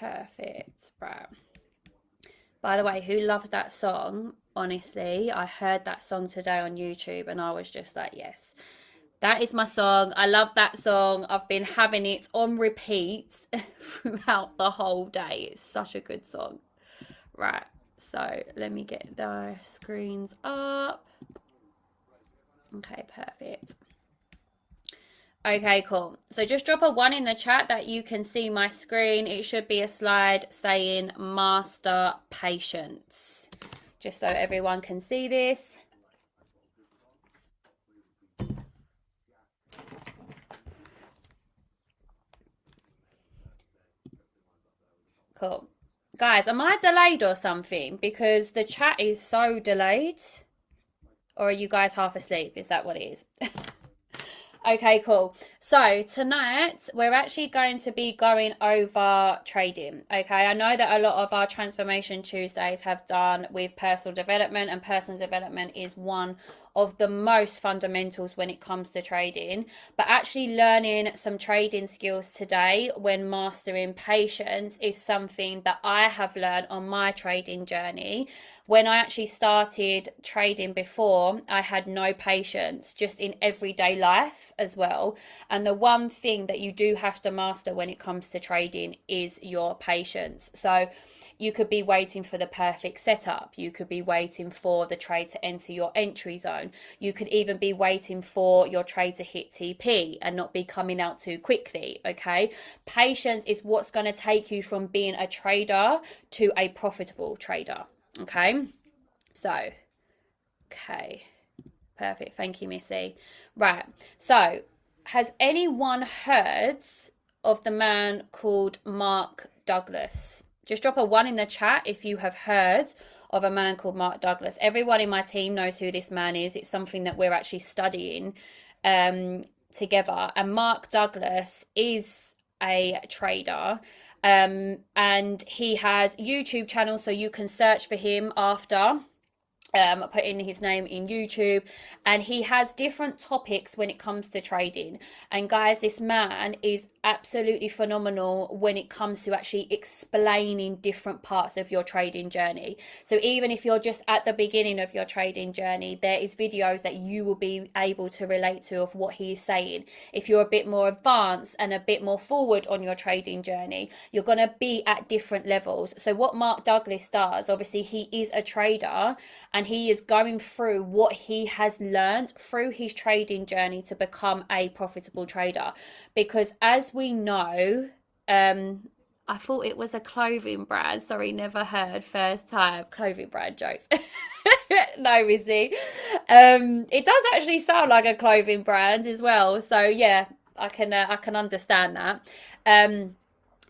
Perfect. Right. By the way, who loves that song? Honestly, I heard that song today on YouTube and I was just like, yes, that is my song. I love that song. I've been having it on repeat throughout the whole day. It's such a good song. Right. So let me get the screens up. Okay, perfect. Okay, cool. So just drop a 1 in the chat that you can see my screen. It should be a slide saying master patience, just so everyone can see this. Cool. Guys, am I delayed or something? Because the chat is so delayed. Or are you guys half asleep? Is that what it is? Okay, cool. So tonight we're actually going to be going over trading. Okay, I know that a lot of our Transformation Tuesdays have done with personal development, and personal development is one of the most fundamentals when it comes to trading. But actually learning some trading skills today when mastering patience is something that I have learned on my trading journey. When I actually started trading before, I had no patience just in everyday life as well. And the one thing that you do have to master when it comes to trading is your patience. So you could be waiting for the perfect setup. You could be waiting for the trade to enter your entry zone. You could even be waiting for your trade to hit TP and not be coming out too quickly. Okay. Patience is what's going to take you from being a trader to a profitable trader. Okay. So, okay. Perfect. Thank you, Missy. Right. So, has anyone heard of the man called Mark Douglas? Just drop a 1 in the chat if you have heard of a man called Mark Douglas. Everyone in my team knows who this man is. It's something that we're actually studying together. And Mark Douglas is a trader. And he has YouTube channels, so you can search for him after. Put in his name in YouTube, and he has different topics when it comes to trading. And guys, this man is absolutely phenomenal when it comes to actually explaining different parts of your trading journey. So even if you're just at the beginning of your trading journey, there is videos that you will be able to relate to of what he is saying. If you're a bit more advanced and a bit more forward on your trading journey, you're going to be at different levels. So what Mark Douglas does, obviously he is a trader, and he is going through what he has learned through his trading journey to become a profitable trader. Because as we know, I thought it was a clothing brand. Sorry, never heard. First time. Clothing brand jokes. No, Missy. It does actually sound like a clothing brand as well. So yeah, I can understand that.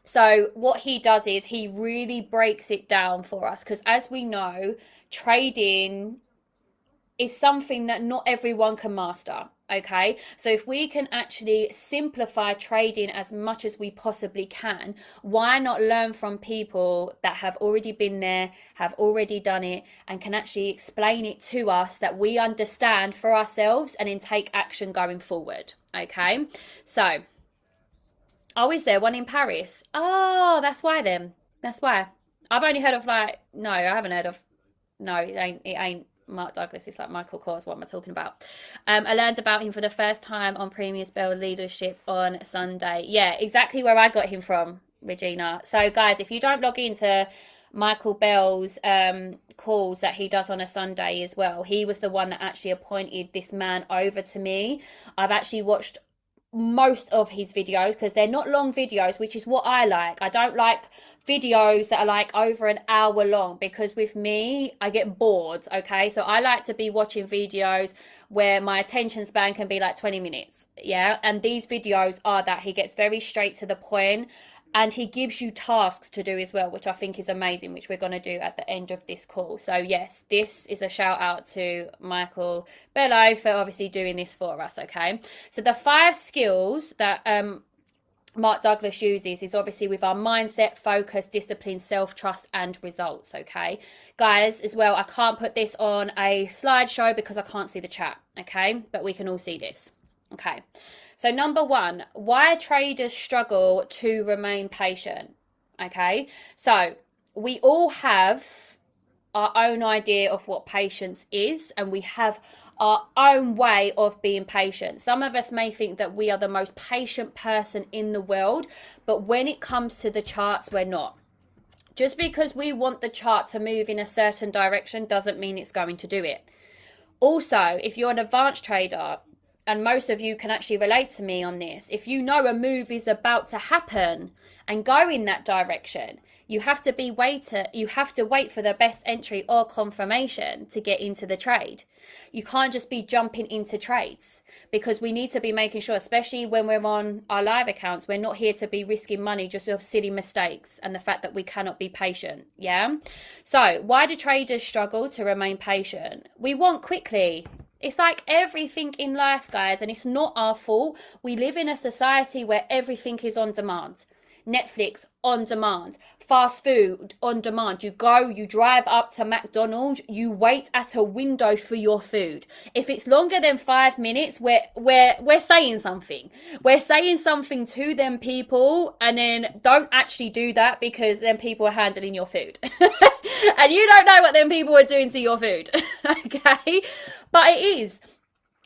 So what he does is he really breaks it down for us, because as we know, trading is something that not everyone can master. Okay, so if we can actually simplify trading as much as we possibly can, why not learn from people that have already been there, have already done it, and can actually explain it to us that we understand for ourselves, and then take action going forward. Okay, so is there one in Paris? Oh, that's why then. That's why. I've only heard of no, I haven't heard of, no, it ain't Mark Douglas. It's like Michael Kors. What am I talking about? I learned about him for the first time on Premier's Bell Leadership on Sunday. Yeah, exactly where I got him from, Regina. So guys, if you don't log into Michael Bell's calls that he does on a Sunday as well, he was the one that actually appointed this man over to me. I've actually watched most of his videos because they're not long videos, which is what I like. I don't like videos that are like over an hour long, because with me I get bored. Okay, so I like to be watching videos where my attention span can be like 20 minutes. Yeah, and these videos are that. He gets very straight to the point, and he gives you tasks to do as well, which I think is amazing, which we're going to do at the end of this call. So yes, this is a shout out to Michael Bello for obviously doing this for us. Okay, so the 5 skills that Mark Douglas uses is obviously with our mindset, focus, discipline, self-trust, and results. Okay, guys, as well, I can't put this on a slideshow because I can't see the chat. Okay, but we can all see this. Okay, so number 1, why traders struggle to remain patient. Okay, so we all have our own idea of what patience is, and we have our own way of being patient. Some of us may think that we are the most patient person in the world, but when it comes to the charts, we're not. Just because we want the chart to move in a certain direction doesn't mean it's going to do it. Also, if you're an advanced trader, and most of you can actually relate to me on this, if you know a move is about to happen and go in that direction, you have to wait for the best entry or confirmation to get into the trade. You can't just be jumping into trades, because we need to be making sure, especially when we're on our live accounts, we're not here to be risking money just with silly mistakes and the fact that we cannot be patient. Yeah. So why do traders struggle to remain patient? We want quickly. It's like everything in life, guys, and it's not our fault. We live in a society where everything is on demand. Netflix on demand, fast food on demand. You drive up to McDonald's, you wait at a window for your food. If it's longer than 5 minutes, we're saying something. We're saying something to them people, and then don't actually do that, because then people are handling your food. And you don't know what them people are doing to your food. Okay? But it is.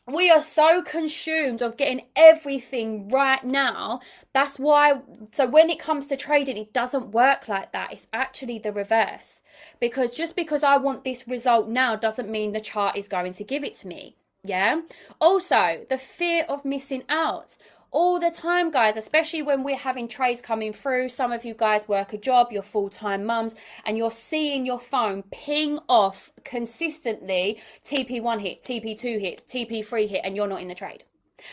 We are so consumed of getting everything right now. That's why, so when it comes to trading, it doesn't work like that. It's actually the reverse. Because just because I want this result now doesn't mean the chart is going to give it to me. Yeah. Also, the fear of missing out. All the time, guys, especially when we're having trades coming through. Some of you guys work a job, you're full-time mums, and you're seeing your phone ping off consistently, TP1 hit, TP2 hit, TP3 hit, and you're not in the trade.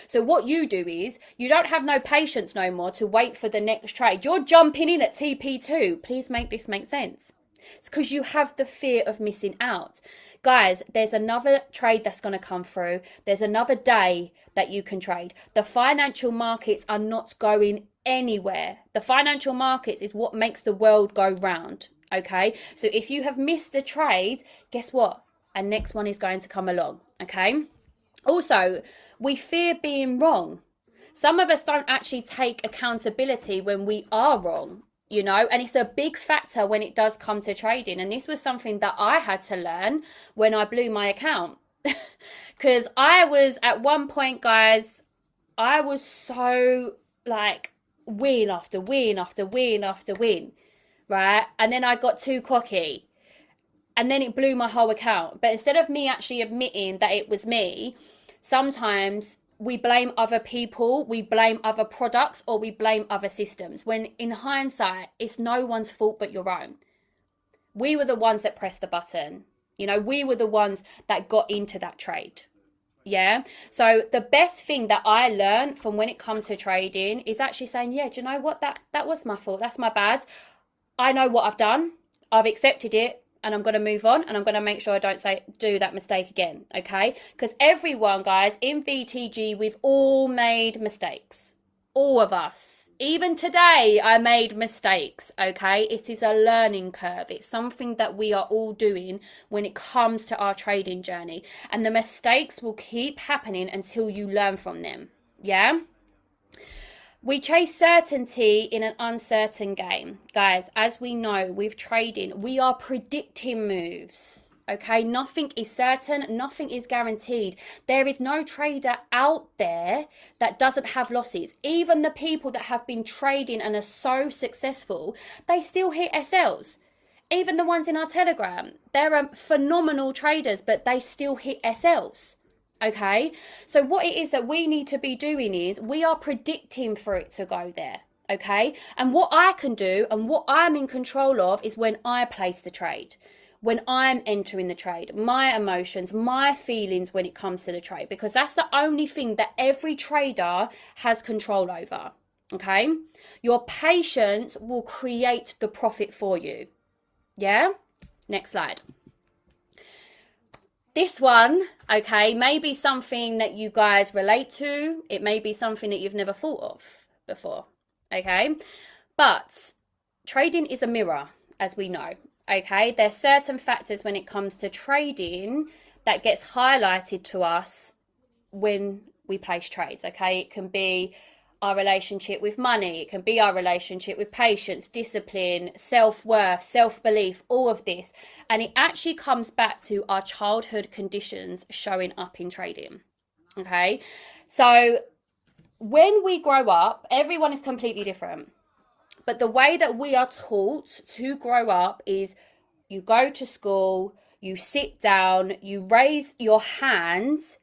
So what you do is, you don't have no patience no more to wait for the next trade. You're jumping in at TP2. Please make this make sense. It's because you have the fear of missing out. Guys, there's another trade that's going to come through. There's another day that you can trade. The financial markets are not going anywhere. The financial markets is what makes the world go round. Okay? So if you have missed a trade, guess what? A next one is going to come along. Okay? Also, we fear being wrong. Some of us don't actually take accountability when we are wrong. You know, and it's a big factor when it does come to trading. And this was something that I had to learn when I blew my account. Because I was, at one point, guys, I was so like win after win after win after win, right? And then I got too cocky, and then it blew my whole account. But instead of me actually admitting that it was me, sometimes we blame other people, we blame other products, or we blame other systems. When in hindsight, it's no one's fault but your own. We were the ones that pressed the button. You know, we were the ones that got into that trade. Yeah. So the best thing that I learned from when it comes to trading is actually saying, yeah, do you know what? That was my fault. That's my bad. I know what I've done. I've accepted it. And I'm going to move on, and I'm going to make sure I don't do that mistake again, okay? Because everyone, guys, in VTG, we've all made mistakes. All of us. Even today, I made mistakes, okay? It is a learning curve. It's something that we are all doing when it comes to our trading journey. And the mistakes will keep happening until you learn from them, yeah? We chase certainty in an uncertain game. Guys, as we know, with trading, we are predicting moves. Okay, nothing is certain, nothing is guaranteed. There is no trader out there that doesn't have losses. Even the people that have been trading and are so successful, they still hit SLs. Even the ones in our Telegram, they're phenomenal traders, but they still hit SLs. Okay, so what it is that we need to be doing is we are predicting for it to go there. Okay, and what I can do and what I'm in control of is when I place the trade, when I'm entering the trade, my emotions, my feelings when it comes to the trade, because that's the only thing that every trader has control over. Okay, your patience will create the profit for you. Yeah, next slide. This one, okay, may be something that you guys relate to. It may be something that you've never thought of before, okay? But trading is a mirror, as we know, okay? There's certain factors when it comes to trading that gets highlighted to us when we place trades, okay? It can be our relationship with money. It can be our relationship with patience, discipline, self-worth, self-belief, all of this. And it actually comes back to our childhood conditions showing up in trading. Okay, so when we grow up, everyone is completely different. But the way that we are taught to grow up is you go to school, you sit down, you raise your hands,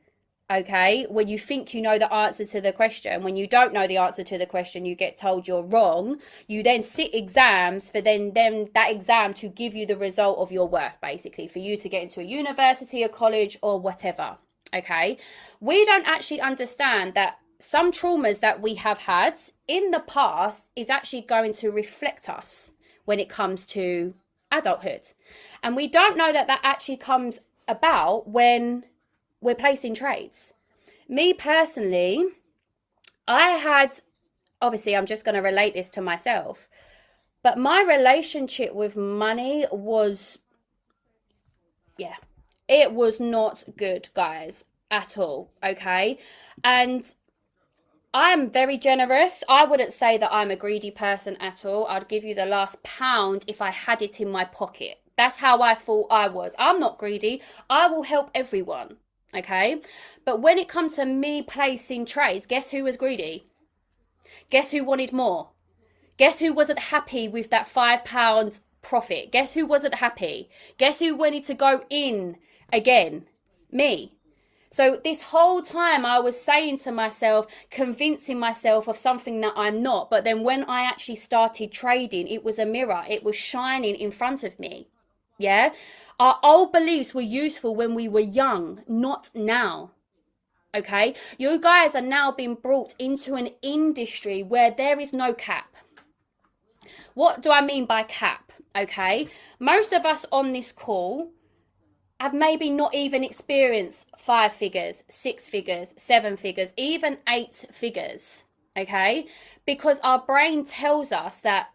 okay, when you think you know the answer to the question. When you don't know the answer to the question, you get told you're wrong. You then sit exams for then that exam to give you the result of your worth, basically, for you to get into a university, a college, or whatever, okay? We don't actually understand that some traumas that we have had in the past is actually going to reflect us when it comes to adulthood. And we don't know that that actually comes about when we're placing trades. Me personally, I had, obviously I'm just going to relate this to myself, but my relationship with money was, it was not good, guys, at all, okay? And I'm very generous. I wouldn't say that I'm a greedy person at all. I'd give you the last pound if I had it in my pocket. That's how I thought I was. I'm not greedy. I will help everyone, okay? But when it comes to me placing trades, guess who was greedy? Guess who wanted more? Guess who wasn't happy with that £5 profit? Guess who wasn't happy? Guess who wanted to go in again? Me. So this whole time I was saying to myself, convincing myself of something that I'm not. But then when I actually started trading, it was a mirror. It was shining in front of me. Yeah. Our old beliefs were useful when we were young, not now. Okay. You guys are now being brought into an industry where there is no cap. What do I mean by cap? Okay. Most of us on this call have maybe not even experienced 5 figures, 6 figures, 7 figures, even 8 figures, okay? Because our brain tells us that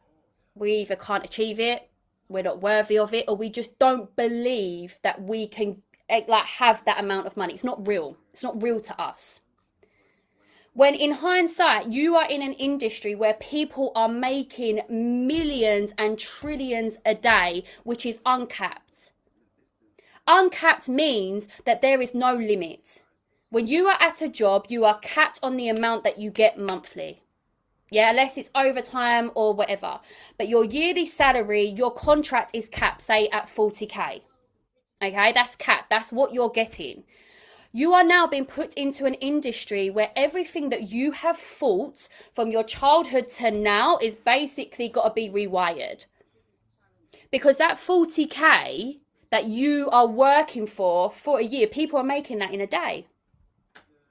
we either can't achieve it, we're not worthy of it, or we just don't believe that we can have that amount of money. It's not real. It's not real to us. When in hindsight, you are in an industry where people are making millions and trillions a day, which is uncapped. Uncapped means that there is no limit. When you are at a job, you are capped on the amount that you get monthly. Yeah, unless it's overtime or whatever. But your yearly salary, your contract is capped, say at 40k. Okay, that's capped. That's what you're getting. You are now being put into an industry where everything that you have thought from your childhood to now is basically got to be rewired. Because that 40k that you are working for a year, people are making that in a day.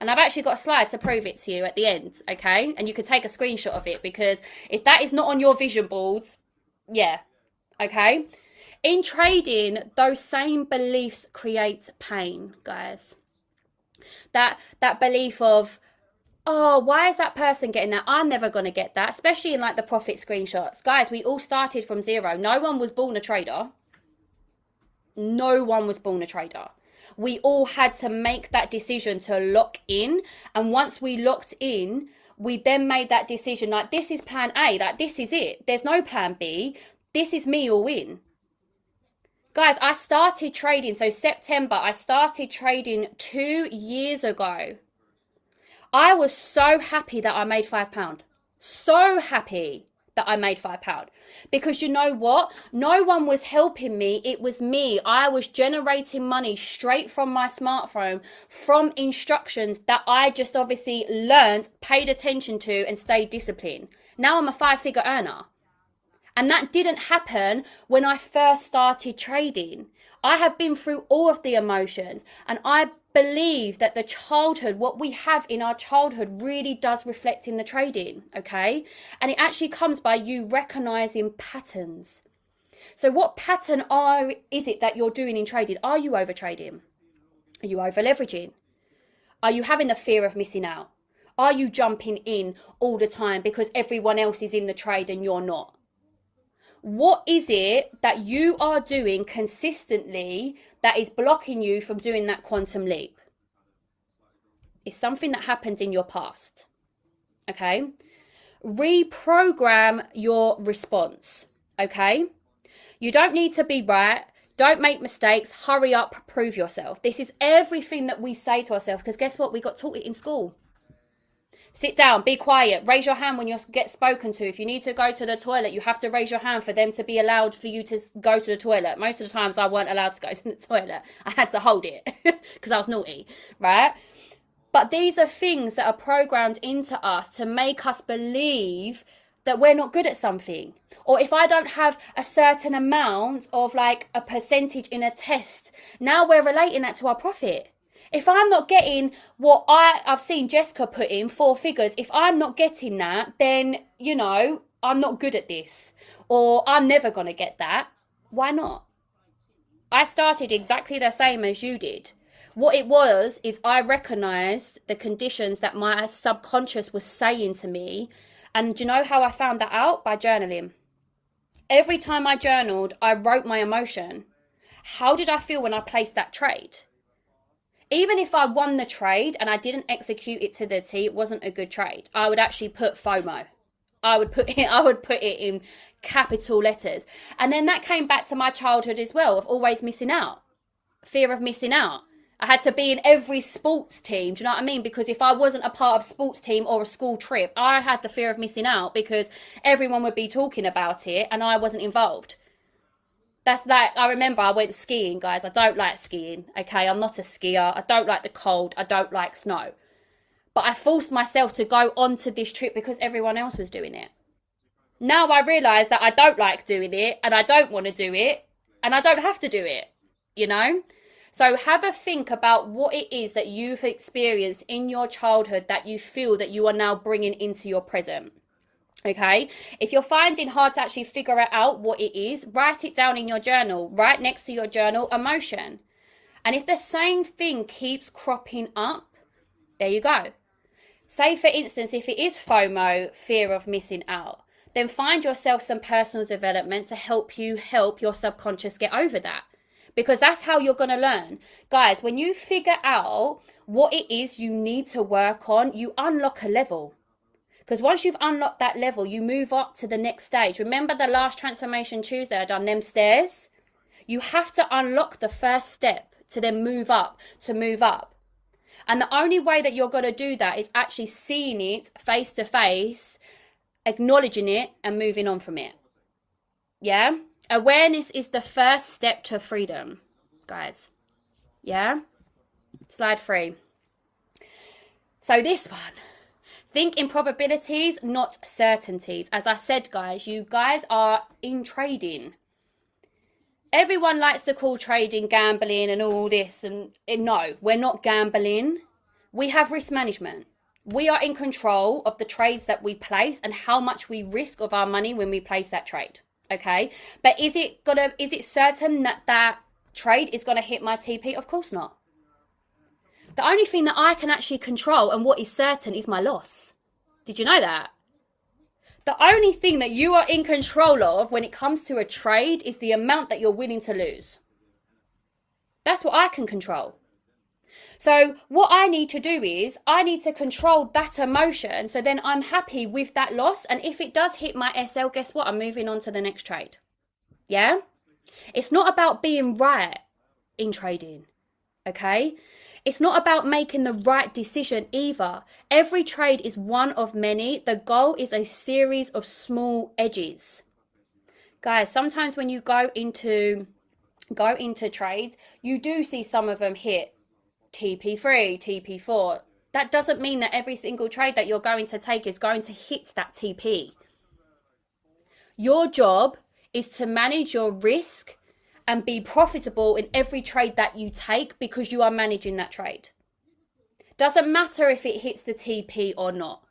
And I've actually got a slide to prove it to you at the end, okay? And you can take a screenshot of it, because if that is not on your vision boards, yeah, okay? In trading, those same beliefs create pain, guys. That belief of, oh, why is that person getting that? I'm never going to get that, especially in like the profit screenshots. Guys, we all started from zero. No one was born a trader. No one was born a trader. We all had to make that decision to lock in. And once we locked in, we then made that decision like, this is plan A, like this is it. There's no plan B. This is me all in. Guys, I started trading. So September, I started trading 2 years ago. I was so happy that I made £5. So happy that I made £5. Because you know what? No one was helping me. It was me. I was generating money straight from my smartphone, from instructions that I just obviously learned, paid attention to, and stayed disciplined. Now I'm a 5-figure earner. And that didn't happen when I first started trading. I have been through all of the emotions, and I believe that the childhood, what we have in our childhood, really does reflect in the trading, okay? And it actually comes by you recognizing patterns. So what pattern is it that you're doing in trading? Are you over trading? Are you over leveraging? Are you having the fear of missing out? Are you jumping in all the time because everyone else is in the trade and you're not? What is it that you are doing consistently that is blocking you from doing that quantum leap? It's something that happened in your past. Okay. Reprogram your response. Okay. You don't need to be right. Don't make mistakes. Hurry up. Prove yourself. This is everything that we say to ourselves, because guess what? We got taught it in school. Sit down, be quiet, raise your hand when you get spoken to. If you need to go to the toilet, you have to raise your hand for them to be allowed for you to go to the toilet. Most of the times I weren't allowed to go to the toilet. I had to hold it because I was naughty, right? But these are things that are programmed into us to make us believe that we're not good at something. Or if I don't have a certain amount of like a percentage in a test, now we're relating that to our profit. If I'm not getting what I've seen Jessica put in 4 figures, if I'm not getting that, then, you know, I'm not good at this, or I'm never going to get that. Why not? I started exactly the same as you did. What it was is I recognized the conditions that my subconscious was saying to me. And do you know how I found that out? By journaling. Every time I journaled, I wrote my emotion. How did I feel when I placed that trade? Even if I won the trade and I didn't execute it to the T, it wasn't a good trade. I would actually put FOMO. I would put it in capital letters. And then that came back to my childhood as well, of always missing out. Fear of missing out. I had to be in every sports team. Do you know what I mean? Because if I wasn't a part of a sports team or a school trip, I had the fear of missing out because everyone would be talking about it and I wasn't involved. That's like, I remember I went skiing, guys. I don't like skiing, okay? I'm not a skier. I don't like the cold. I don't like snow. But I forced myself to go onto this trip because everyone else was doing it. Now I realise that I don't like doing it and I don't want to do it and I don't have to do it, you know? So have a think about what it is that you've experienced in your childhood that you feel that you are now bringing into your present. Okay, if you're finding hard to actually figure it out what it is, write it down in your journal, right next to your journal, emotion. And if the same thing keeps cropping up, there you go. Say, for instance, if it is FOMO, fear of missing out, then find yourself some personal development to help your subconscious get over that. Because that's how you're going to learn. Guys, when you figure out what it is you need to work on, you unlock a level. Because once you've unlocked that level, you move up to the next stage. Remember the last Transformation Tuesday, I done them stairs? You have to unlock the first step to then move up, And the only way that you're going to do that is actually seeing it face to face, acknowledging it and moving on from it. Yeah? Awareness is the first step to freedom, guys. Yeah? Slide 3. So this one. Think in probabilities, not certainties. As I said, guys, you guys are in trading. Everyone likes to call trading gambling and all this. And no, we're not gambling. We have risk management. We are in control of the trades that we place and how much we risk of our money when we place that trade. Okay? But is it certain that that trade is going to hit my TP? Of course not. The only thing that I can actually control and what is certain is my loss. Did you know that? The only thing that you are in control of when it comes to a trade is the amount that you're willing to lose. That's what I can control. So what I need to do is I need to control that emotion so then I'm happy with that loss. And if it does hit my SL, guess what? I'm moving on to the next trade. Yeah? It's not about being right in trading. Okay? It's not about making the right decision either. Every trade is one of many. The goal is a series of small edges. Guys, sometimes when you go into trades, you do see some of them hit TP3, TP4. That doesn't mean that every single trade that you're going to take is going to hit that TP. Your job is to manage your risk and be profitable in every trade that you take because you are managing that trade. Doesn't matter if it hits the TP or not.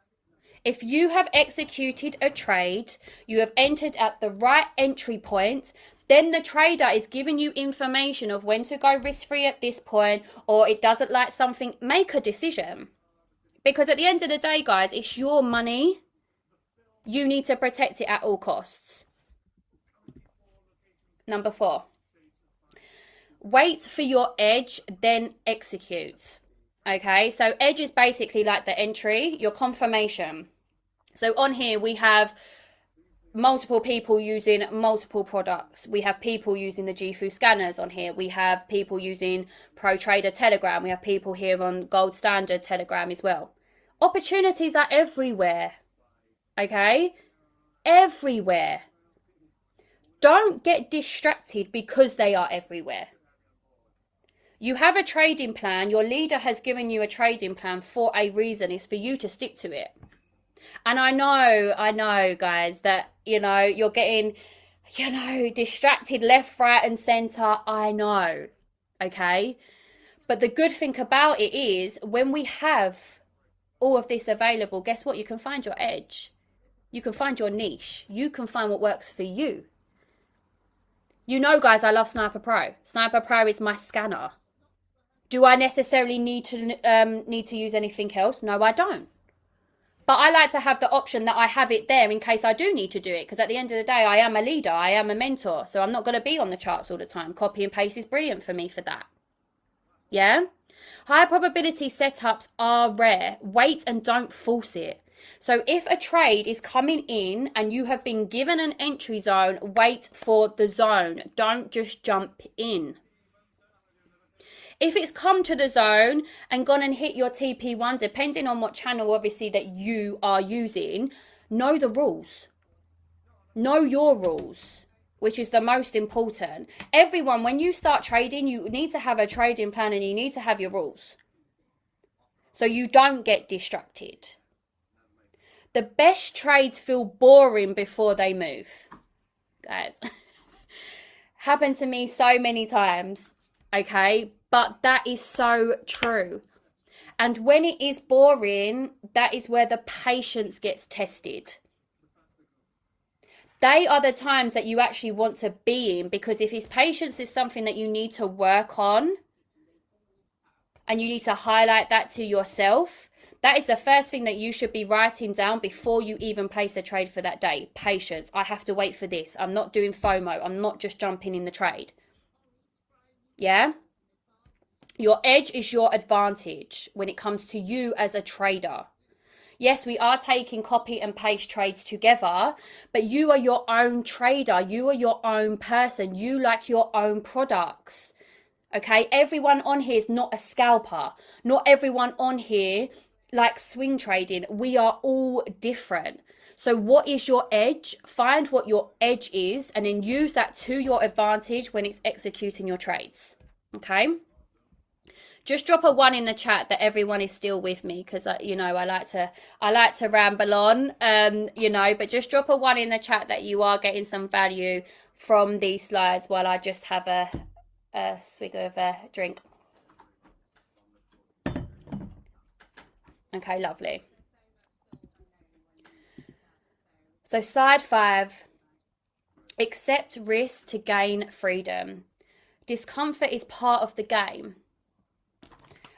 If you have executed a trade, you have entered at the right entry point, then the trader is giving you information of when to go risk-free at this point, or it doesn't like something, make a decision. Because at the end of the day, guys, it's your money. You need to protect it at all costs. Number 4. Wait for your edge, then execute. Okay, so edge is basically like the entry, your confirmation. So on here we have multiple people using multiple products. We have people using the GFU scanners on here. We have people using Pro Trader Telegram. We have people here on Gold Standard Telegram as well. Opportunities are everywhere. Okay? Everywhere. Don't get distracted because they are everywhere. You have a trading plan. Your leader has given you a trading plan for a reason. It's for you to stick to it. And I know, guys, that, you know, you're getting, you know, distracted left, right, and center. I know. Okay? But the good thing about it is when we have all of this available, guess what? You can find your edge. You can find your niche. You can find what works for you. You know, guys, I love Sniper Pro. Sniper Pro is my scanner. Do I necessarily need to use anything else? No, I don't. But I like to have the option that I have it there in case I do need to do it. Because at the end of the day, I am a leader. I am a mentor. So I'm not going to be on the charts all the time. Copy and paste is brilliant for me for that. Yeah? High probability setups are rare. Wait and don't force it. So if a trade is coming in and you have been given an entry zone, wait for the zone. Don't just jump in. If it's come to the zone and gone and hit your TP1, depending on what channel obviously that you are using, know the rules. Know your rules, which is the most important. Everyone, when you start trading, you need to have a trading plan and you need to have your rules. So you don't get distracted. The best trades feel boring before they move. Guys, happened to me so many times, okay? But that is so true. And when it is boring, that is where the patience gets tested. They are the times that you actually want to be in, because if his patience is something that you need to work on and you need to highlight that to yourself, that is the first thing that you should be writing down before you even place a trade for that day. Patience. I have to wait for this. I'm not doing FOMO. I'm not just jumping in the trade. Yeah? Your edge is your advantage when it comes to you as a trader. Yes, we are taking copy and paste trades together, but you are your own trader. You are your own person. You like your own products. Okay? Everyone on here is not a scalper. Not everyone on here likes swing trading. We are all different. So what is your edge? Find what your edge is and then use that to your advantage when it's executing your trades. Okay? Just drop a 1 in the chat that everyone is still with me, because you know I like to ramble on, you know. But just drop a 1 in the chat that you are getting some value from these slides while I just have a swig of a drink. Okay, lovely. So slide 5. Accept risk to gain freedom. Discomfort is part of the game.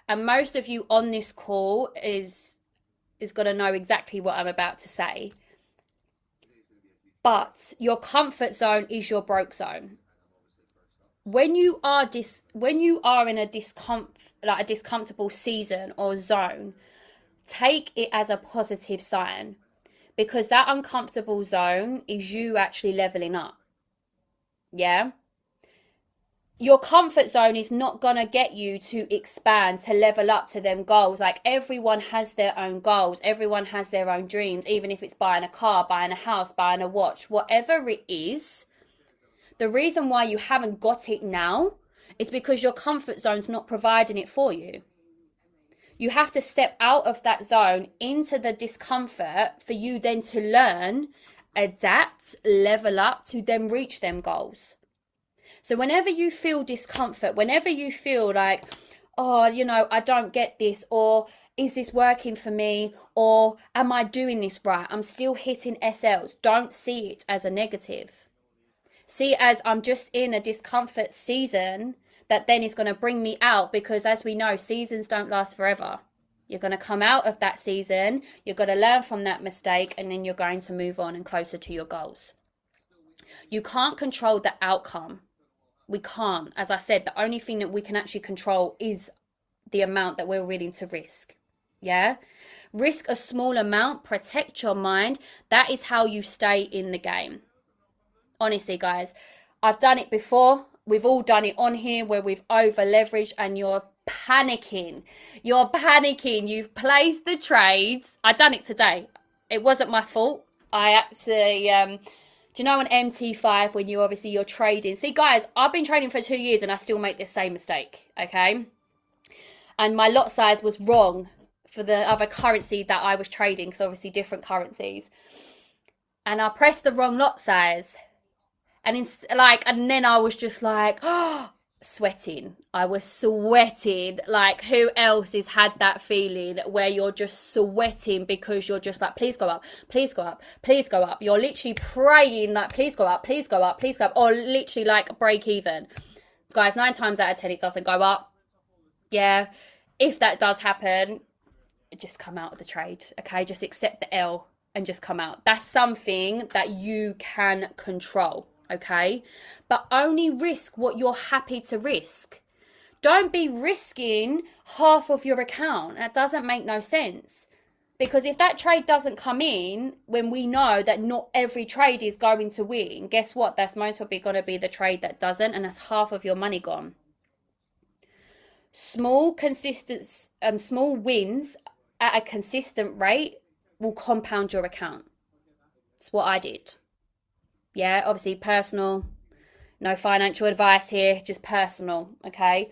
And most of you on this call is going to know exactly what I'm about to say. But your comfort zone is your broke zone. When you are in a discomfortable season or zone, take it as a positive sign, because that uncomfortable zone is you actually leveling up. Yeah? Your comfort zone is not going to get you to expand, to level up to them goals. Like, everyone has their own goals. Everyone has their own dreams, even if it's buying a car, buying a house, buying a watch, whatever it is. The reason why you haven't got it now is because your comfort zone's not providing it for you. You have to step out of that zone into the discomfort for you then to learn, adapt, level up to then reach them goals. So whenever you feel discomfort, whenever you feel like, oh, you know, I don't get this, or is this working for me, or am I doing this right? I'm still hitting SLs. Don't see it as a negative. See it as I'm just in a discomfort season that then is going to bring me out, because as we know, seasons don't last forever. You're going to come out of that season, you're going to learn from that mistake, and then you're going to move on and closer to your goals. You can't control the outcome. We can't. As I said, the only thing that we can actually control is the amount that we're willing to risk. Yeah. Risk a small amount, protect your mind. That is how you stay in the game. Honestly, guys, I've done it before. We've all done it on here where we've over leveraged and you're panicking. You're panicking. You've placed the trades. I done it today. It wasn't my fault. I actually, do you know on MT5 when you're trading? See, guys, I've been trading for 2 years and I still make the same mistake, okay? And my lot size was wrong for the other currency that I was trading, because obviously different currencies. And I pressed the wrong lot size. And then I was just like, oh, sweating. I was sweating. Like, who else has had that feeling where you're just sweating because you're just like, please go up, please go up, please go up. You're literally praying like, please go up, please go up, please go up. Or literally like break even. Guys, 9 times out of 10, it doesn't go up. Yeah. If that does happen, just come out of the trade. Okay. Just accept the L and just come out. That's something that you can control. Okay, but only risk what you're happy to risk. Don't be risking half of your account. That doesn't make no sense, because if that trade doesn't come in when we know that not every trade is going to win, guess what? That's most probably going to be the trade that doesn't, and that's half of your money gone. Small wins at a consistent rate will compound your account. That's what I did. Yeah, obviously personal, no financial advice here, just personal, okay?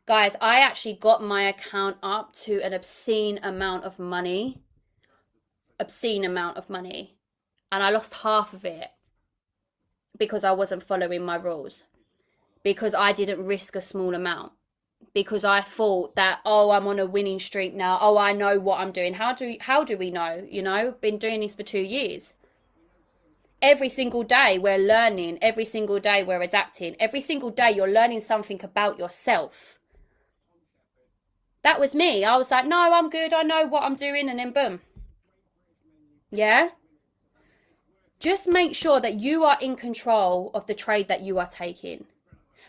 Guys, I actually got my account up to an obscene amount of money. And I lost half of it because I wasn't following my rules, because I didn't risk a small amount, because I thought that, oh, I'm on a winning streak now. Oh, I know what I'm doing. How do we know? You know, been doing this for 2 years. Every single day we're learning. Every single day we're adapting. Every single day you're learning something about yourself. That was me. I was like, no, I'm good. I know what I'm doing. And then boom. Yeah. Just make sure that you are in control of the trade that you are taking.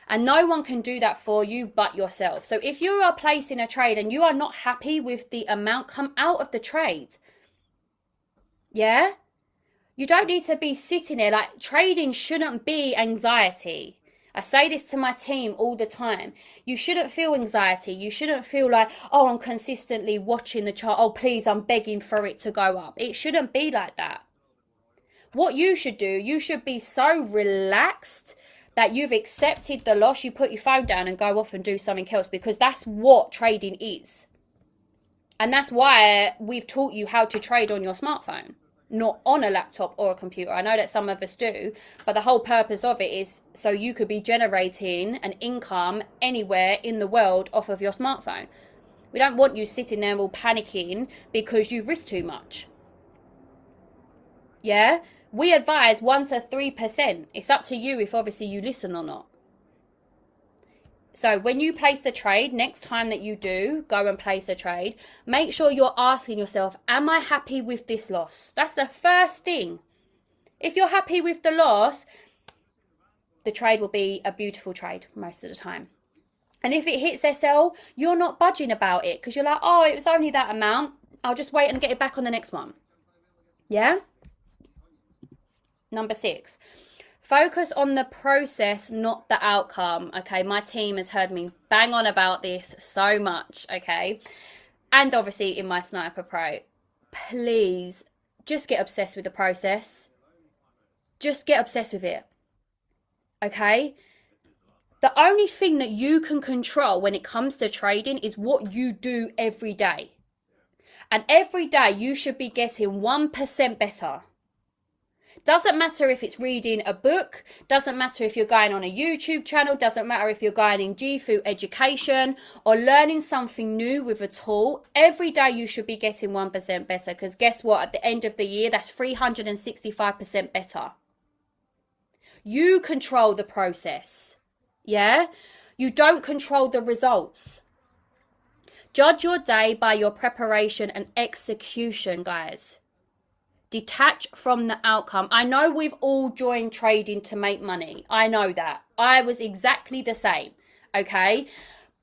And no one can do that for you but yourself. So if you are placing a trade and you are not happy with the amount, come out of the trade. Yeah. You don't need to be sitting there. Like, trading shouldn't be anxiety. I say this to my team all the time. You shouldn't feel anxiety. You shouldn't feel like, oh, I'm consistently watching the chart. Oh, please, I'm begging for it to go up. It shouldn't be like that. What you should do, you should be so relaxed that you've accepted the loss. You put your phone down and go off and do something else, because that's what trading is. And that's why we've taught you how to trade on your smartphone, not on a laptop or a computer. I know that some of us do, but the whole purpose of it is so you could be generating an income anywhere in the world off of your smartphone. We don't want you sitting there all panicking because you've risked too much. Yeah? We advise 1 to 3%. It's up to you if obviously you listen or not. So when you place the trade, next time that you do go and place a trade, make sure you're asking yourself, am I happy with this loss? That's the first thing. If you're happy with the loss, the trade will be a beautiful trade most of the time. And if it hits SL, you're not budging about it, because you're like, oh, it was only that amount. I'll just wait and get it back on the next one. Yeah? Number 6. Focus on the process, not the outcome. Okay, my team has heard me bang on about this so much. Okay, and obviously in my Sniper Pro, please just get obsessed with the process. Just get obsessed with it. Okay, the only thing that you can control when it comes to trading is what you do every day. And every day you should be getting 1% better. Doesn't matter if it's reading a book, doesn't matter if you're going on a YouTube channel, doesn't matter if you're going in GFU education or learning something new with a tool. Every day you should be getting 1% better, because guess what? At the end of the year, that's 365% better. You control the process. Yeah? You don't control the results. Judge your day by your preparation and execution, guys. Detach from the outcome. I know we've all joined trading to make money. I know that. I was exactly the same. Okay?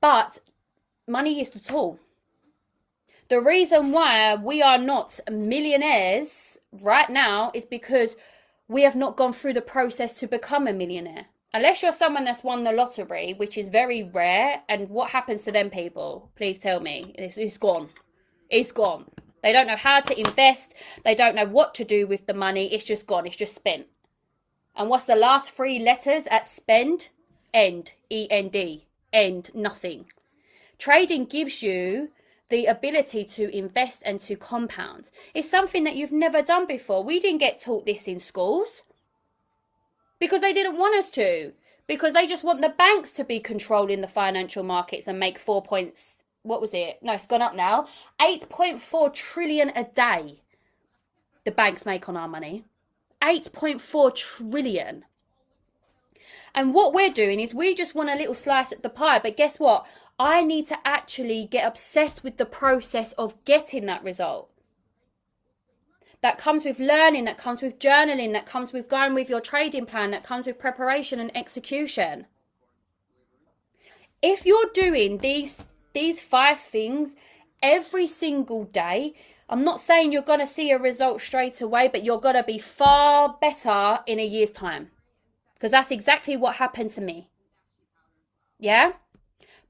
But money is the tool. The reason why we are not millionaires right now is because we have not gone through the process to become a millionaire. Unless you're someone that's won the lottery, which is very rare. And what happens to them people? Please tell me. It's gone. It's gone. They don't know how to invest. They don't know what to do with the money. It's just gone. It's just spent. And what's the last 3 letters at spend? End. E-N-D. End. Nothing. Trading gives you the ability to invest and to compound. It's something that you've never done before. We didn't get taught this in schools because they didn't want us to, because they just want the banks to be controlling the financial markets and make 4 points. What was it? No, it's gone up now. 8.4 trillion a day the banks make on our money. 8.4 trillion. And what we're doing is we just want a little slice at the pie. But guess what? I need to actually get obsessed with the process of getting that result. That comes with learning, that comes with journaling, that comes with going with your trading plan, that comes with preparation and execution. If you're doing these 5 things every single day, I'm not saying you're going to see a result straight away, but you're going to be far better in a year's time. Because that's exactly what happened to me. Yeah?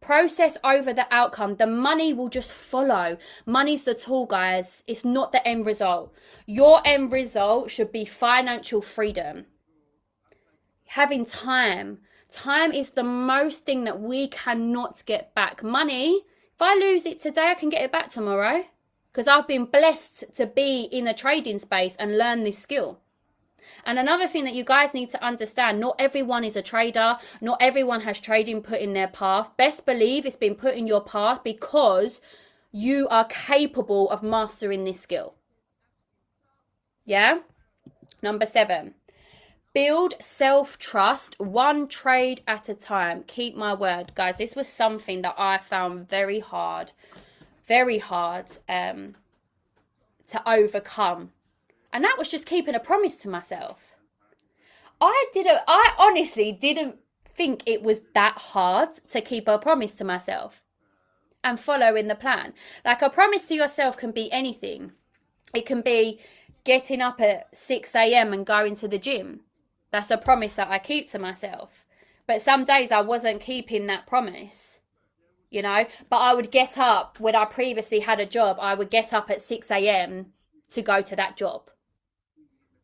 Process over the outcome. The money will just follow. Money's the tool, guys. It's not the end result. Your end result should be financial freedom. Having time. Time is the most thing that we cannot get back. Money, if I lose it today, I can get it back tomorrow. Because I've been blessed to be in a trading space and learn this skill. And another thing that you guys need to understand, not everyone is a trader. Not everyone has trading put in their path. Best believe it's been put in your path because you are capable of mastering this skill. Yeah? Number 7. Build self-trust 1 trade at a time. Keep my word. Guys, this was something that I found very hard to overcome. And that was just keeping a promise to myself. I honestly didn't think it was that hard to keep a promise to myself and following the plan. Like, a promise to yourself can be anything. It can be getting up at 6 a.m. and going to the gym. That's a promise that I keep to myself. But some days I wasn't keeping that promise, you know. But I would get up when I previously had a job. I would get up at 6 a.m. to go to that job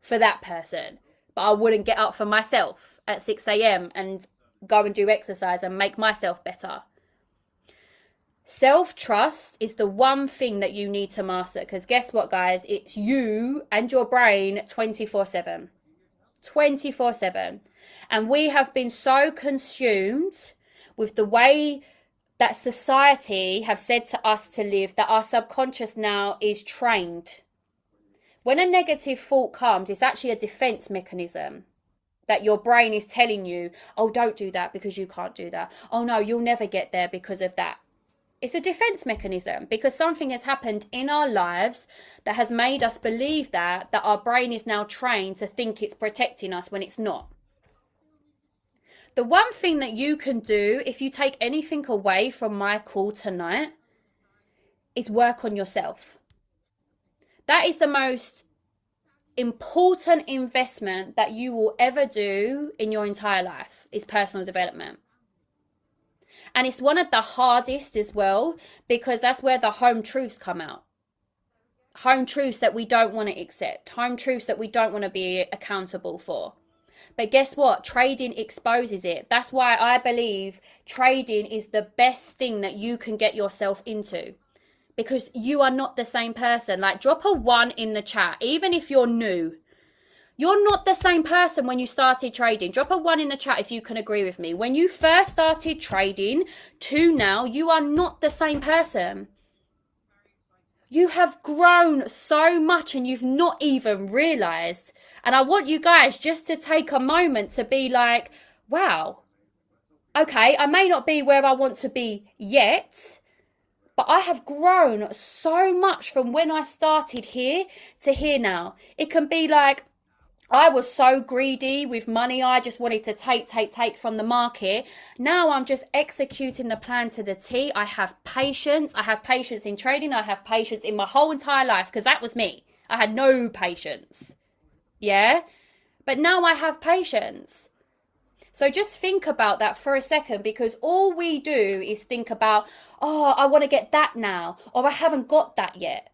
for that person. But I wouldn't get up for myself at 6 a.m. and go and do exercise and make myself better. Self-trust is the one thing that you need to master. Because guess what, guys? It's you and your brain 24/7. 24/7. And we have been so consumed with the way that society have said to us to live that our subconscious now is trained. When a negative thought comes, it's actually a defense mechanism that your brain is telling you, oh, don't do that because you can't do that. Oh no, you'll never get there because of that. It's a defense mechanism because something has happened in our lives that has made us believe that our brain is now trained to think it's protecting us when it's not. The one thing that you can do, if you take anything away from my call tonight, is work on yourself. That is the most important investment that you will ever do in your entire life, is personal development. And it's one of the hardest as well, because that's where the home truths come out. Home truths that we don't want to accept. Home truths that we don't want to be accountable for. But guess what? Trading exposes it. That's why I believe trading is the best thing that you can get yourself into. Because you are not the same person. Like, drop a 1 in the chat, even if you're new. You're not the same person when you started trading. Drop a 1 in the chat if you can agree with me. When you first started trading to now, you are not the same person. You have grown so much and you've not even realized. And I want you guys just to take a moment to be like, wow, okay, I may not be where I want to be yet, but I have grown so much from when I started here to here now. It can be like I was so greedy with money. I just wanted to take from the market. Now I'm just executing the plan to the T. I have patience. I have patience in trading. I have patience in my whole entire life, because that was me. I had no patience. Yeah. But now I have patience. So just think about that for a second, because all we do is think about, oh, I want to get that now, or I haven't got that yet.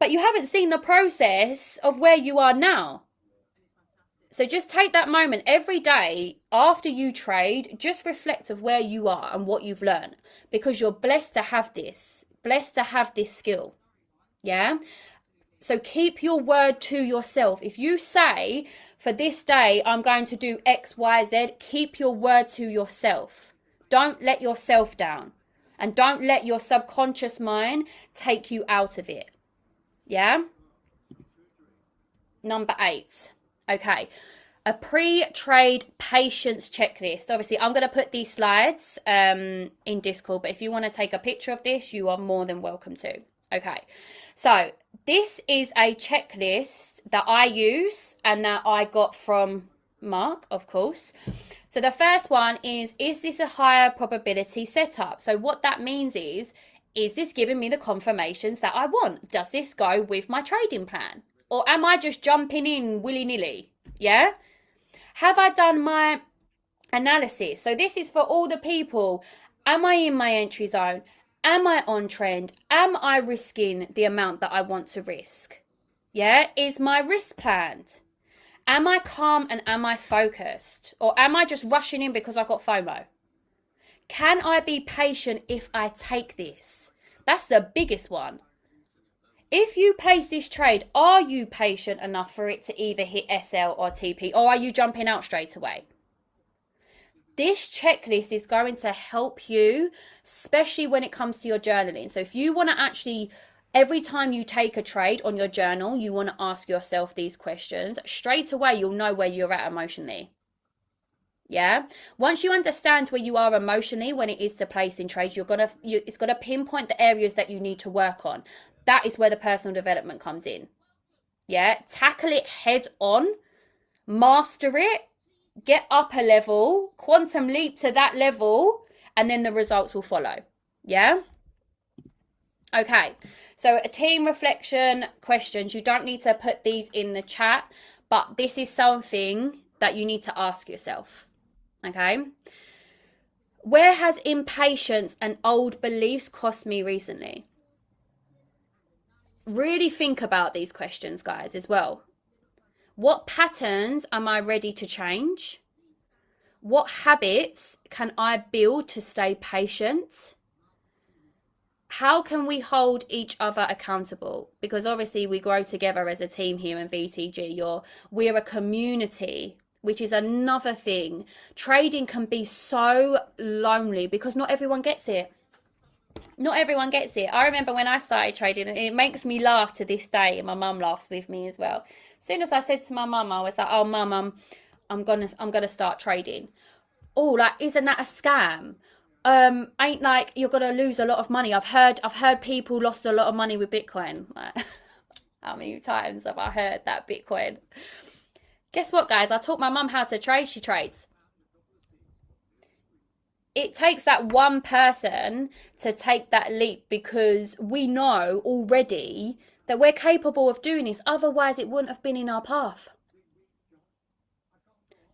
But you haven't seen the process of where you are now. So just take that moment every day after you trade, just reflect of where you are and what you've learned, because you're blessed to have this skill. Yeah. So keep your word to yourself. If you say, for this day, I'm going to do X, Y, Z, keep your word to yourself. Don't let yourself down, and don't let your subconscious mind take you out of it. Yeah. Number 8. Okay. A pre-trade patience checklist. Obviously, I'm going to put these slides in Discord, but if you want to take a picture of this, you are more than welcome to. Okay. So this is a checklist that I use and that I got from Mark, of course. So the first one is this a higher probability setup? So what that means is this giving me the confirmations that I want? Does this go with my trading plan? Or am I just jumping in willy-nilly? Yeah? Have I done my analysis? So this is for all the people. Am I in my entry zone? Am I on trend? Am I risking the amount that I want to risk? Yeah? Is my risk planned? Am I calm and am I focused? Or am I just rushing in because I've got FOMO? Can I be patient if I take this? That's the biggest one. If you place this trade, are you patient enough for it to either hit SL or TP, or are you jumping out straight away? This checklist is going to help you, especially when it comes to your journaling. So if you want to actually, every time you take a trade on your journal, you want to ask yourself these questions, straight away you'll know where you're at emotionally. Yeah. Once you understand where you are emotionally when it is to place in trades, it's going to pinpoint the areas that you need to work on. That is where the personal development comes in. Yeah. Tackle it head on, master it, get up a level, quantum leap to that level, and then the results will follow. Yeah. Okay. So a team reflection questions. You don't need to put these in the chat, but this is something that you need to ask yourself. Okay. Where has impatience and old beliefs cost me recently? Really think about these questions, guys, as well. What patterns am I ready to change? What habits can I build to stay patient? How can we hold each other accountable? Because obviously we grow together as a team here in VTG. We're a community, which is another thing. Trading can be so lonely because not everyone gets it. Not everyone gets it. I remember when I started trading, and it makes me laugh to this day, and my mum laughs with me as well. As soon as I said to my mum, I was like, "Oh, mum, I'm gonna start trading." Oh, like, isn't that a scam? Ain't like you're gonna lose a lot of money. I've heard people lost a lot of money with Bitcoin. Like, how many times have I heard that Bitcoin? Guess what, guys? I taught my mum how to trade. She trades. It takes that one person to take that leap, because we know already that we're capable of doing this. Otherwise, it wouldn't have been in our path.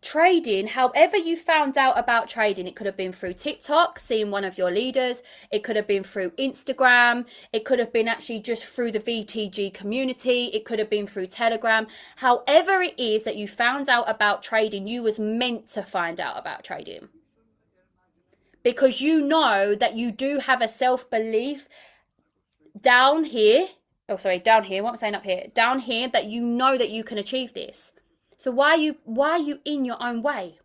Trading, however you found out about trading, it could have been through TikTok, seeing one of your leaders. It could have been through Instagram. It could have been actually just through the VTG community. It could have been through Telegram. However it is that you found out about trading, you was meant to find out about trading. Because you know that you do have a self-belief down here. Oh, sorry, down here. What am I saying up here? Down here, that you know that you can achieve this. So why are you in your own way?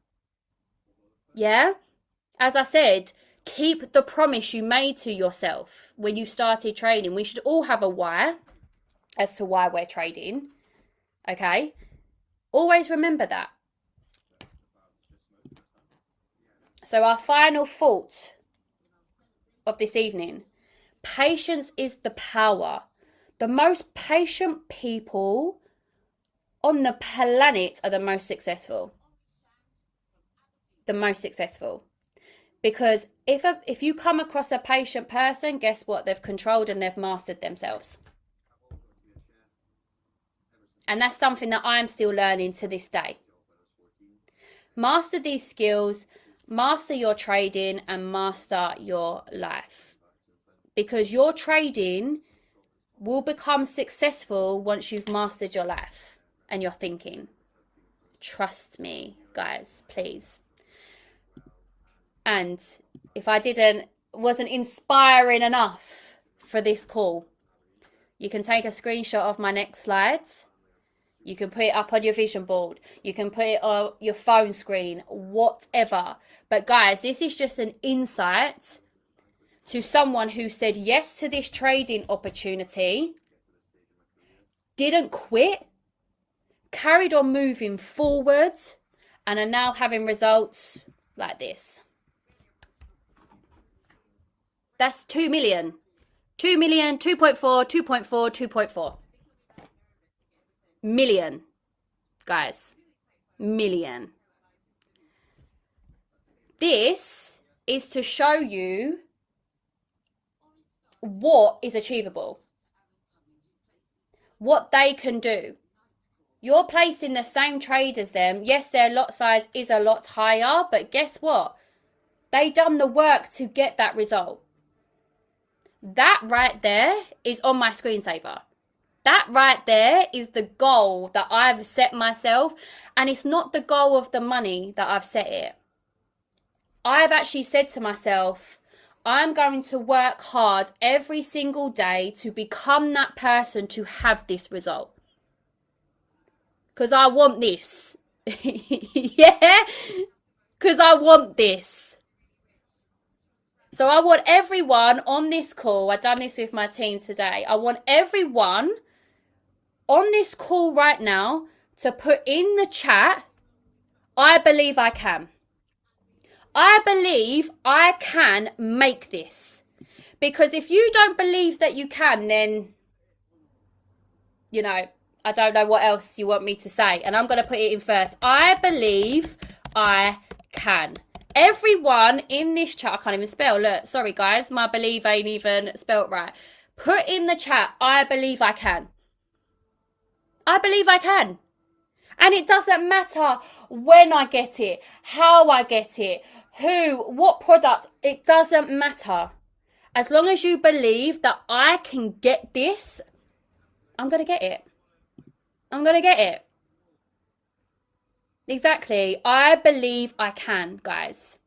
Yeah? As I said, keep the promise you made to yourself when you started trading. We should all have a why as to why we're trading. Okay? Always remember that. So our final thought of this evening: patience is the power. The most patient people on the planet are the most successful. The most successful. Because if you come across a patient person, guess what? They've controlled and they've mastered themselves. And that's something that I'm still learning to this day. Master these skills, master your trading, and master your life. Because your trading will become successful once you've mastered your life and your thinking. Trust me, guys, please. And if I wasn't inspiring enough for this call, you can take a screenshot of my next slides. You can put it up on your vision board. You can put it on your phone screen, whatever. But guys, this is just an insight to someone who said yes to this trading opportunity, didn't quit, carried on moving forward, and are now having results like this. That's 2 million. 2 million, 2.4, 2.4, 2.4. Million, guys. Million. This is to show you what is achievable, what they can do. You're placed in the same trade as them. Yes, their lot size is a lot higher, but guess what? They done the work to get that result. That right there is on my screensaver. That right there is the goal that I've set myself. And it's not the goal of the money that I've set it. I've actually said to myself, I'm going to work hard every single day to become that person to have this result. Because I want this. Yeah? Because I want this. So I want everyone on this call, I've done this with my team today, I want everyone on this call right now to put in the chat, I believe I can. I believe I can make this. Because if you don't believe that you can, then, you know, I don't know what else you want me to say. And I'm going to put it in first. I believe I can. Everyone in this chat, I can't even spell. Look, sorry guys, my believe ain't even spelt right. Put in the chat, I believe I can. I believe I can. And it doesn't matter when I get it, how I get it, who, what product, it doesn't matter. As long as you believe that I can get this, I'm going to get it. I'm going to get it. Exactly. I believe I can, guys.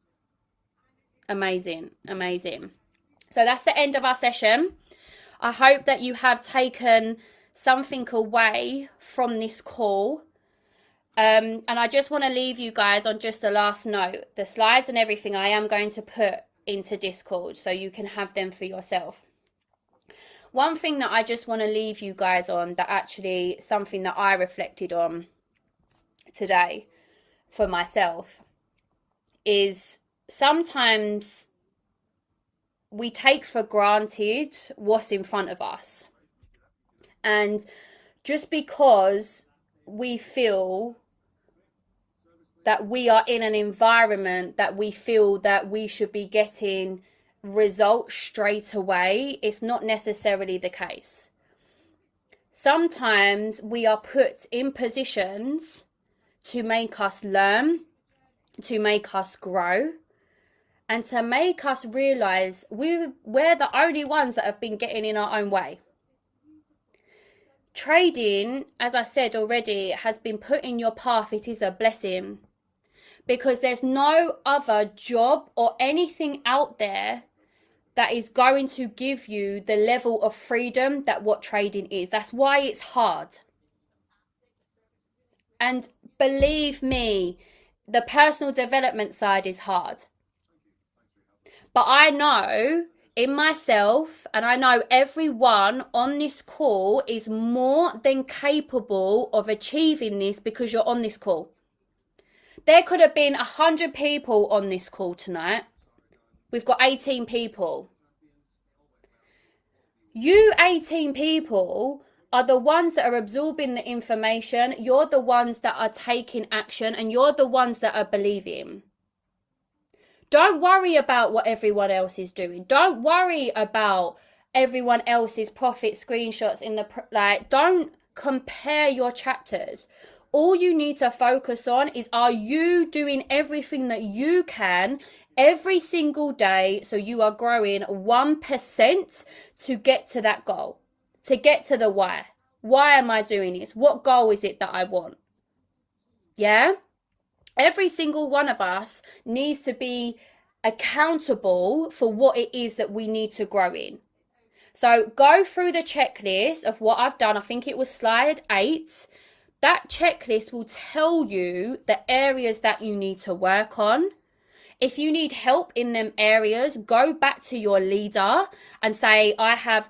Amazing. Amazing. So that's the end of our session. I hope that you have taken something away from this call. And I just want to leave you guys on just the last note. The slides and everything I am going to put into Discord so you can have them for yourself. One thing that I just want to leave you guys on, that actually something that I reflected on today for myself, is sometimes we take for granted what's in front of us. And just because we feel that we are in an environment that we feel that we should be getting results straight away, it's not necessarily the case. Sometimes we are put in positions to make us learn, to make us grow, and to make us realize we're the only ones that have been getting in our own way. Trading, as I said already, has been put in your path. It is a blessing, because there's no other job or anything out there that is going to give you the level of freedom that what trading is. That's why it's hard. And believe me, the personal development side is hard. But I know in myself, and I know everyone on this call is more than capable of achieving this because you're on this call. There could have been 100 people on this call tonight. We've got 18 people. You 18 people are the ones that are absorbing the information. You're the ones that are taking action, and you're the ones that are believing. Don't worry about what everyone else is doing. Don't worry about everyone else's profit screenshots in the, like, don't compare your chapters. All you need to focus on is, are you doing everything that you can every single day so you are growing 1% to get to that goal, to get to the why. Why am I doing this? What goal is it that I want? Yeah? Every single one of us needs to be accountable for what it is that we need to grow in. So go through the checklist of what I've done. I think it was slide 8. That checklist will tell you the areas that you need to work on. If you need help in them areas, go back to your leader and say, I have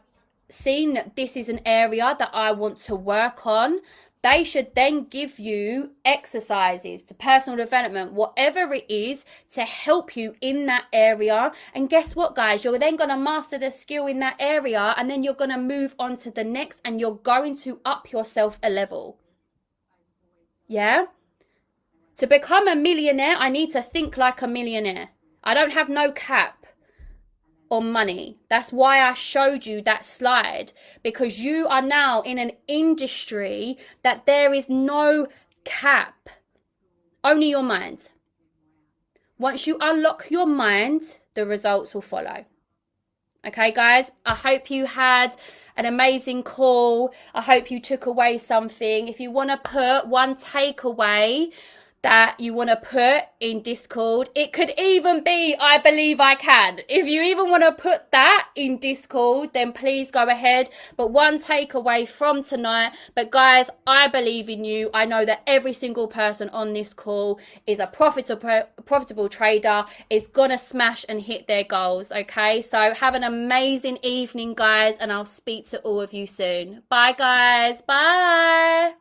seen that this is an area that I want to work on. They should then give you exercises to personal development, whatever it is, to help you in that area. And guess what, guys? You're then going to master the skill in that area, and then you're going to move on to the next, and you're going to up yourself a level. Yeah? To become a millionaire, I need to think like a millionaire. I don't have no cap on money. That's why I showed you that slide, because you are now in an industry that there is no cap, only your mind. Once you unlock your mind, the results will follow. Okay, guys, I hope you had an amazing call. I hope you took away something. If you want to put one takeaway that you want to put in Discord, it could even be, I believe I can. If you even want to put that in Discord, then please go ahead. But one takeaway from tonight. But guys, I believe in you. I know that every single person on this call is a profitable trader, is gonna smash and hit their goals. Okay, so have an amazing evening, guys, and I'll speak to all of you soon. Bye, guys. Bye.